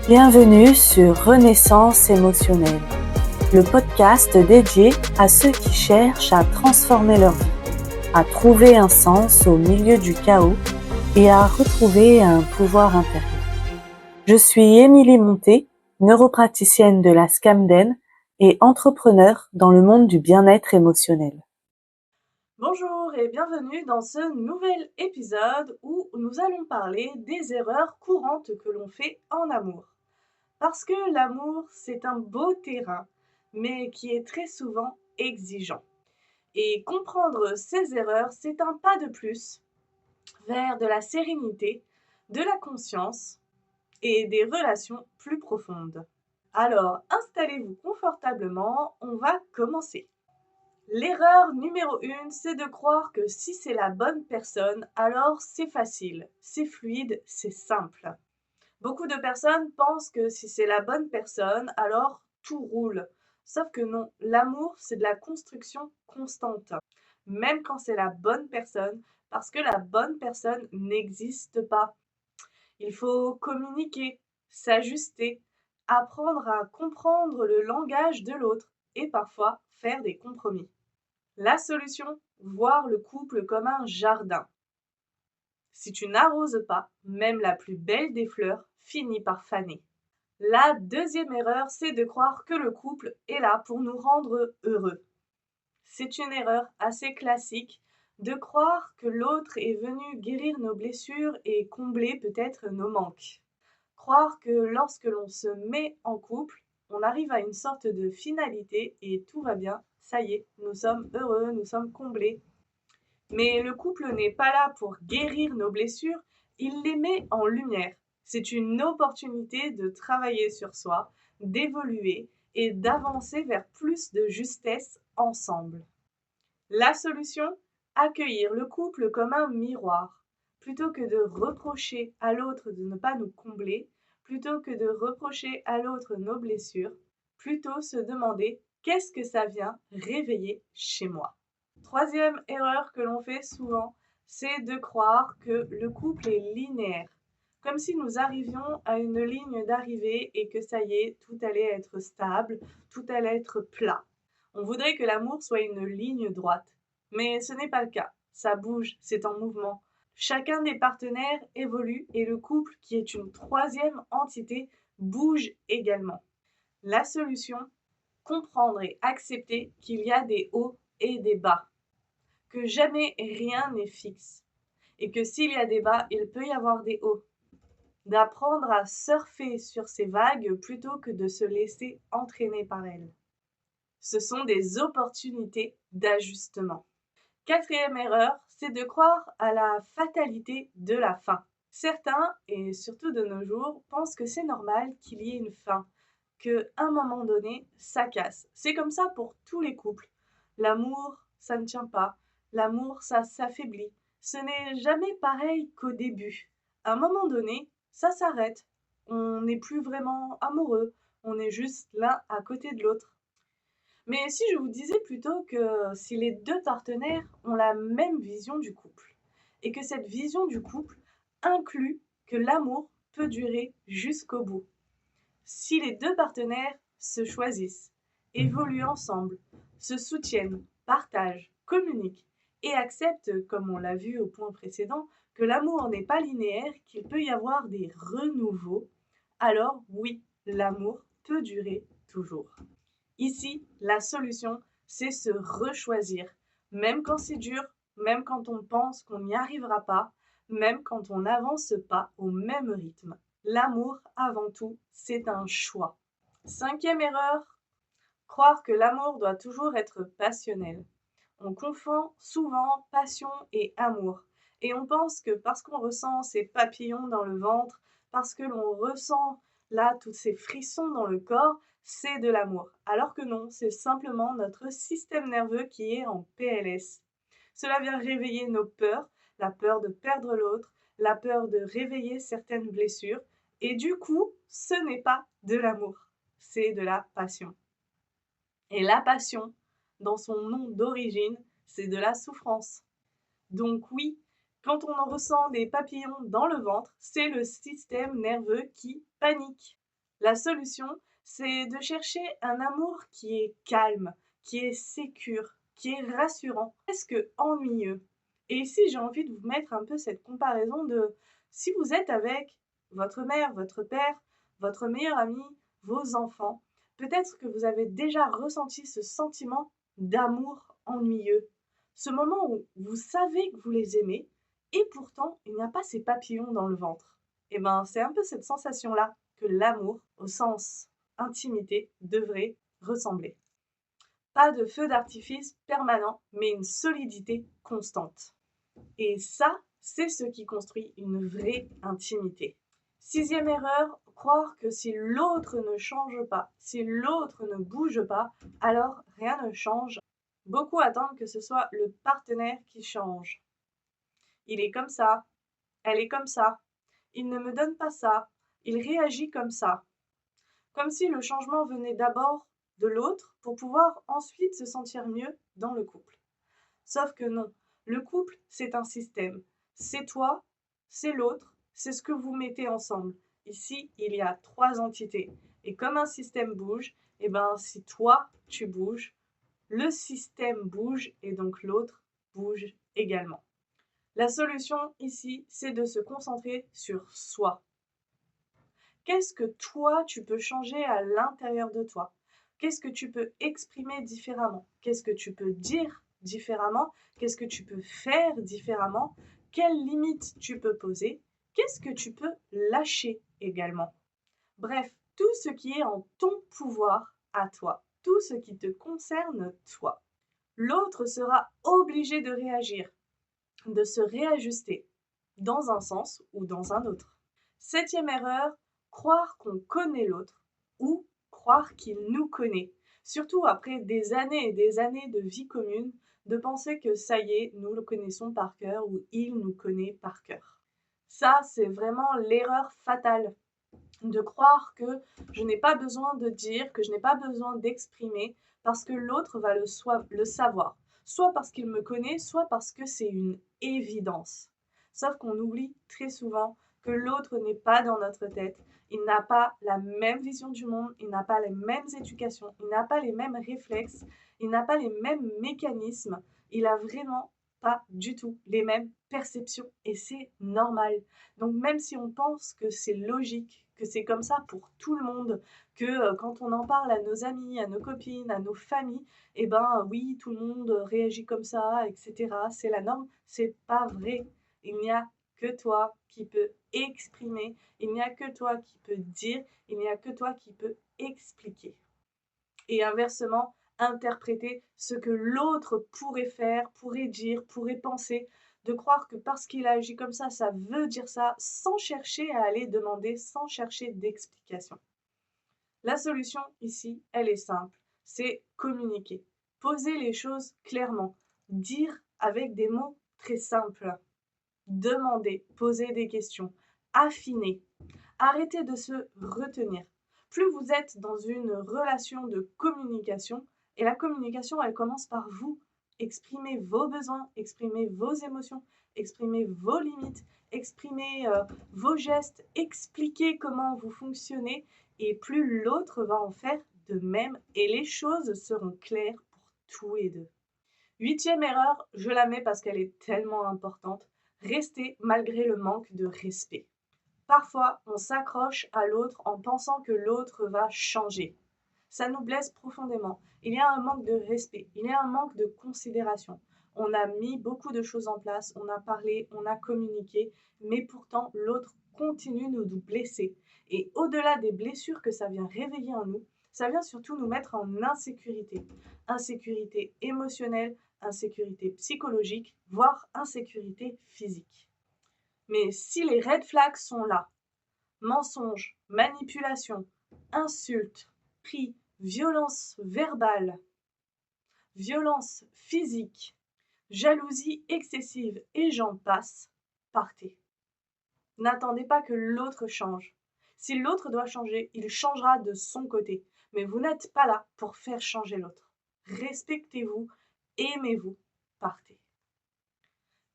Bienvenue sur Renaissance émotionnelle, le podcast dédié à ceux qui cherchent à transformer leur vie, à trouver un sens au milieu du chaos et à retrouver un pouvoir intérieur. Je suis Émilie Monté, neuropraticienne de la Scamden et entrepreneur dans le monde du bien-être émotionnel. Bonjour et bienvenue dans ce nouvel épisode où nous allons parler des erreurs courantes que l'on fait en amour. Parce que l'amour, c'est un beau terrain, mais qui est très souvent exigeant. Et comprendre ces erreurs, c'est un pas de plus vers de la sérénité, de la conscience et des relations plus profondes. Alors, installez-vous confortablement, on va commencer. L'erreur numéro 1, c'est de croire que si c'est la bonne personne, alors c'est facile, c'est fluide, c'est simple. Beaucoup de personnes pensent que si c'est la bonne personne, alors tout roule. Sauf que non, l'amour, c'est de la construction constante, même quand c'est la bonne personne, parce que la bonne personne n'existe pas. Il faut communiquer, s'ajuster, apprendre à comprendre le langage de l'autre et parfois faire des compromis. La solution, voir le couple comme un jardin. Si tu n'arroses pas, même la plus belle des fleurs finit par faner. La deuxième erreur, c'est de croire que le couple est là pour nous rendre heureux. C'est une erreur assez classique de croire que l'autre est venu guérir nos blessures et combler peut-être nos manques. Croire que lorsque l'on se met en couple, on arrive à une sorte de finalité et tout va bien, ça y est, nous sommes heureux, nous sommes comblés. Mais le couple n'est pas là pour guérir nos blessures, il les met en lumière. C'est une opportunité de travailler sur soi, d'évoluer et d'avancer vers plus de justesse ensemble. La solution, accueillir le couple comme un miroir. Plutôt que de reprocher à l'autre de ne pas nous combler, plutôt que de reprocher à l'autre nos blessures, plutôt se demander qu'est-ce que ça vient réveiller chez moi. Troisième erreur que l'on fait souvent, c'est de croire que le couple est linéaire. Comme si nous arrivions à une ligne d'arrivée et que ça y est, tout allait être stable, tout allait être plat. On voudrait que l'amour soit une ligne droite. Mais ce n'est pas le cas. Ça bouge, c'est en mouvement. Chacun des partenaires évolue et le couple, qui est une troisième entité, bouge également. La solution, comprendre et accepter qu'il y a des hauts et des bas, que jamais rien n'est fixe et que s'il y a des bas, il peut y avoir des hauts. D'apprendre à surfer sur ces vagues plutôt que de se laisser entraîner par elles. Ce sont des opportunités d'ajustement. Quatrième erreur, c'est de croire à la fatalité de la fin. Certains, et surtout de nos jours, pensent que c'est normal qu'il y ait une fin, qu'à un moment donné, ça casse. C'est comme ça pour tous les couples. L'amour, ça ne tient pas. L'amour, ça s'affaiblit. Ce n'est jamais pareil qu'au début. À un moment donné, ça s'arrête. On n'est plus vraiment amoureux. On est juste l'un à côté de l'autre. Mais si je vous disais plutôt que si les deux partenaires ont la même vision du couple, et que cette vision du couple inclut que l'amour peut durer jusqu'au bout. Si les deux partenaires se choisissent, évoluent ensemble, se soutiennent, partagent, communiquent et acceptent, comme on l'a vu au point précédent, que l'amour n'est pas linéaire, qu'il peut y avoir des renouveaux, alors oui, l'amour peut durer toujours. Ici, la solution, c'est se rechoisir, même quand c'est dur, même quand on pense qu'on n'y arrivera pas, même quand on n'avance pas au même rythme. L'amour, avant tout, c'est un choix. Cinquième erreur, croire que l'amour doit toujours être passionnel. On confond souvent passion et amour. Et on pense que parce qu'on ressent ces papillons dans le ventre, parce que l'on ressent là tous ces frissons dans le corps, c'est de l'amour. Alors que non, c'est simplement notre système nerveux qui est en PLS. Cela vient réveiller nos peurs, la peur de perdre l'autre, la peur de réveiller certaines blessures. Et du coup, ce n'est pas de l'amour, c'est de la passion. Et la passion, dans son nom d'origine, c'est de la souffrance. Donc oui, Quand on en ressent des papillons dans le ventre, c'est le système nerveux qui panique. La solution, c'est de chercher un amour qui est calme, qui est sécure, qui est rassurant, presque ennuyeux. Et ici, j'ai envie de vous mettre un peu cette comparaison de si vous êtes avec votre mère, votre père, votre meilleur ami, vos enfants, peut-être que vous avez déjà ressenti ce sentiment d'amour ennuyeux. Ce moment où vous savez que vous les aimez, et pourtant, il n'y a pas ces papillons dans le ventre. Et ben, c'est un peu cette sensation-là que l'amour, au sens intimité, devrait ressembler. Pas de feu d'artifice permanent, mais une solidité constante. Et ça, c'est ce qui construit une vraie intimité. Sixième erreur, croire que si l'autre ne change pas, si l'autre ne bouge pas, alors rien ne change. Beaucoup attendent que ce soit le partenaire qui change. Il est comme ça, elle est comme ça, il ne me donne pas ça, il réagit comme ça. Comme si le changement venait d'abord de l'autre pour pouvoir ensuite se sentir mieux dans le couple. Sauf que non, le couple, c'est un système. C'est toi, c'est l'autre, c'est ce que vous mettez ensemble. Ici, il y a 3 entités. Et comme un système bouge, et ben si toi, tu bouges, le système bouge et donc l'autre bouge également. La solution ici, c'est de se concentrer sur soi. Qu'est-ce que toi, tu peux changer à l'intérieur de toi? Qu'est-ce que tu peux exprimer différemment? Qu'est-ce que tu peux dire différemment? Qu'est-ce que tu peux faire différemment? Quelles limites tu peux poser? Qu'est-ce que tu peux lâcher également? Bref, tout ce qui est en ton pouvoir à toi, tout ce qui te concerne toi. L'autre sera obligé de réagir, de se réajuster dans un sens ou dans un autre. Septième erreur, croire qu'on connaît l'autre ou croire qu'il nous connaît. Surtout après des années et des années de vie commune, de penser que ça y est, nous le connaissons par cœur ou il nous connaît par cœur. Ça, c'est vraiment l'erreur fatale de croire que je n'ai pas besoin de dire, que je n'ai pas besoin d'exprimer parce que l'autre va le savoir. Soit parce qu'il me connaît, soit parce que c'est une évidence. Sauf qu'on oublie très souvent que l'autre n'est pas dans notre tête. Il n'a pas la même vision du monde, il n'a pas les mêmes éducations, il n'a pas les mêmes réflexes, il n'a pas les mêmes mécanismes. Il a vraiment pas du tout les mêmes perceptions et c'est normal. Donc même si on pense que c'est logique, que c'est comme ça pour tout le monde, que quand on en parle à nos amis, à nos copines, à nos familles, eh ben oui, tout le monde réagit comme ça, etc. C'est la norme, c'est pas vrai. Il n'y a que toi qui peux exprimer, il n'y a que toi qui peux dire, il n'y a que toi qui peux expliquer. Et inversement, interpréter ce que l'autre pourrait faire, pourrait dire, pourrait penser, de croire que parce qu'il a agi comme ça veut dire ça, sans chercher à aller demander, sans chercher d'explication. La solution ici, elle est simple, c'est communiquer, poser les choses clairement, dire avec des mots très simples, demander, poser des questions, affiner, arrêter de se retenir. Plus vous êtes dans une relation de communication, et la communication, elle commence par vous. Exprimez vos besoins, exprimez vos émotions, exprimez vos limites, exprimez vos gestes, expliquez comment vous fonctionnez, et plus l'autre va en faire de même, et les choses seront claires pour tous les deux. Huitième erreur, je la mets parce qu'elle est tellement importante, rester malgré le manque de respect. Parfois, on s'accroche à l'autre en pensant que l'autre va changer. Ça nous blesse profondément. Il y a un manque de respect, il y a un manque de considération. On a mis beaucoup de choses en place, on a parlé, on a communiqué, mais pourtant l'autre continue de nous blesser. Et au-delà des blessures que ça vient réveiller en nous, ça vient surtout nous mettre en insécurité. Insécurité émotionnelle, insécurité psychologique, voire insécurité physique. Mais si les red flags sont là, mensonges, manipulation, insultes, cris, violence verbale, violence physique, jalousie excessive et j'en passe, partez. N'attendez pas que l'autre change. Si l'autre doit changer, il changera de son côté. Mais vous n'êtes pas là pour faire changer l'autre. Respectez-vous, aimez-vous, partez.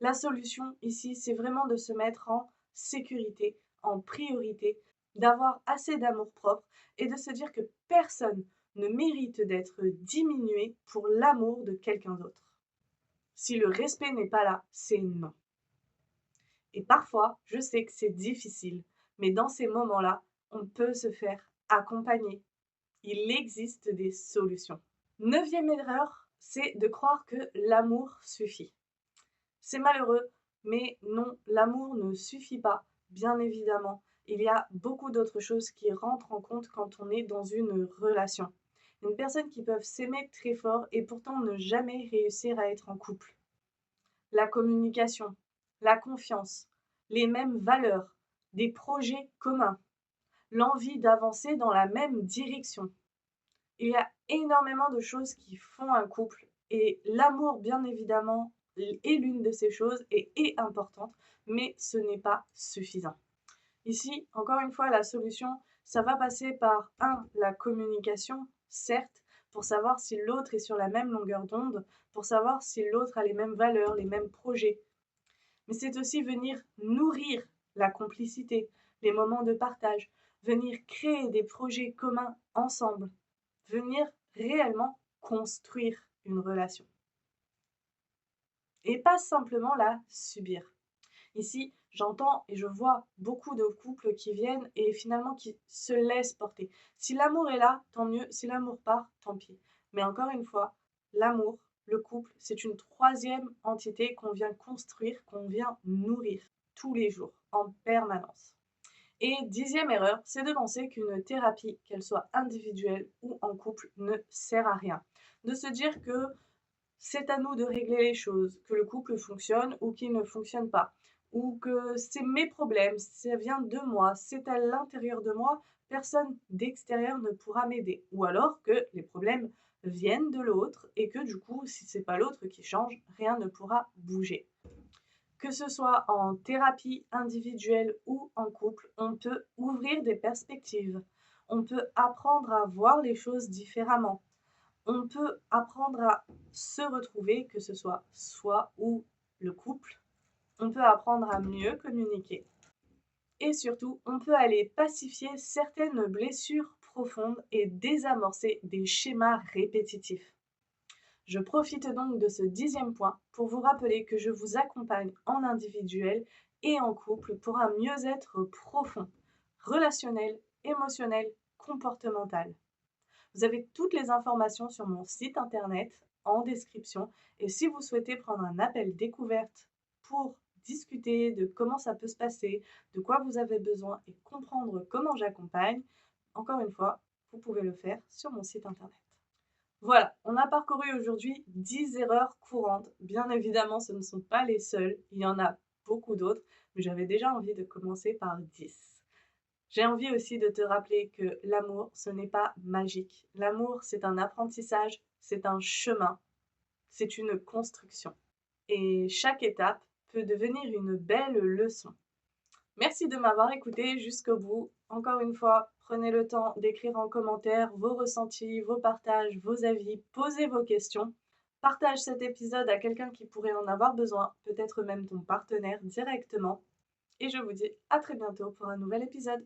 La solution ici, c'est vraiment de se mettre en sécurité, en priorité, d'avoir assez d'amour-propre et de se dire que personne ne mérite d'être diminué pour l'amour de quelqu'un d'autre. Si le respect n'est pas là, c'est non. Et parfois, je sais que c'est difficile, mais dans ces moments-là, on peut se faire accompagner. Il existe des solutions. 9e erreur, c'est de croire que l'amour suffit. C'est malheureux, mais non, l'amour ne suffit pas, bien évidemment. Il y a beaucoup d'autres choses qui rentrent en compte quand on est dans une relation. Une personne qui peut s'aimer très fort et pourtant ne jamais réussir à être en couple. La communication, la confiance, les mêmes valeurs, des projets communs, l'envie d'avancer dans la même direction. Il y a énormément de choses qui font un couple et l'amour, bien évidemment, est l'une de ces choses et est importante, mais ce n'est pas suffisant. Ici, encore une fois, la solution, ça va passer par la communication, certes, pour savoir si l'autre est sur la même longueur d'onde, pour savoir si l'autre a les mêmes valeurs, les mêmes projets. Mais c'est aussi venir nourrir la complicité, les moments de partage, venir créer des projets communs ensemble, venir réellement construire une relation. Et pas simplement la subir. Ici, j'entends et je vois beaucoup de couples qui viennent et finalement qui se laissent porter. Si l'amour est là, tant mieux. Si l'amour part, tant pis. Mais encore une fois, l'amour, le couple, c'est une troisième entité qu'on vient construire, qu'on vient nourrir tous les jours, en permanence. Et 10e erreur, c'est de penser qu'une thérapie, qu'elle soit individuelle ou en couple, ne sert à rien. De se dire que c'est à nous de régler les choses, que le couple fonctionne ou qu'il ne fonctionne pas, ou que c'est mes problèmes, ça vient de moi, c'est à l'intérieur de moi, personne d'extérieur ne pourra m'aider. Ou alors que les problèmes viennent de l'autre et que du coup, si c'est pas l'autre qui change, rien ne pourra bouger. Que ce soit en thérapie individuelle ou en couple, on peut ouvrir des perspectives. On peut apprendre à voir les choses différemment. On peut apprendre à se retrouver, que ce soit soi ou le couple. On peut apprendre à mieux communiquer. Et surtout, on peut aller pacifier certaines blessures profondes et désamorcer des schémas répétitifs. Je profite donc de ce 10e point pour vous rappeler que je vous accompagne en individuel et en couple pour un mieux-être profond, relationnel, émotionnel, comportemental. Vous avez toutes les informations sur mon site internet en description et si vous souhaitez prendre un appel découverte pour discuter de comment ça peut se passer, de quoi vous avez besoin et comprendre comment j'accompagne, encore une fois, vous pouvez le faire sur mon site internet. Voilà, on a parcouru aujourd'hui 10 erreurs courantes. Bien évidemment, ce ne sont pas les seules, il y en a beaucoup d'autres, mais j'avais déjà envie de commencer par 10. J'ai envie aussi de te rappeler que l'amour, ce n'est pas magique. L'amour, c'est un apprentissage, c'est un chemin, c'est une construction. Et chaque étape peut devenir une belle leçon. Merci de m'avoir écouté jusqu'au bout. Encore une fois, prenez le temps d'écrire en commentaire vos ressentis, vos partages, vos avis, posez vos questions. Partage cet épisode à quelqu'un qui pourrait en avoir besoin, peut-être même ton partenaire directement. Et je vous dis à très bientôt pour un nouvel épisode.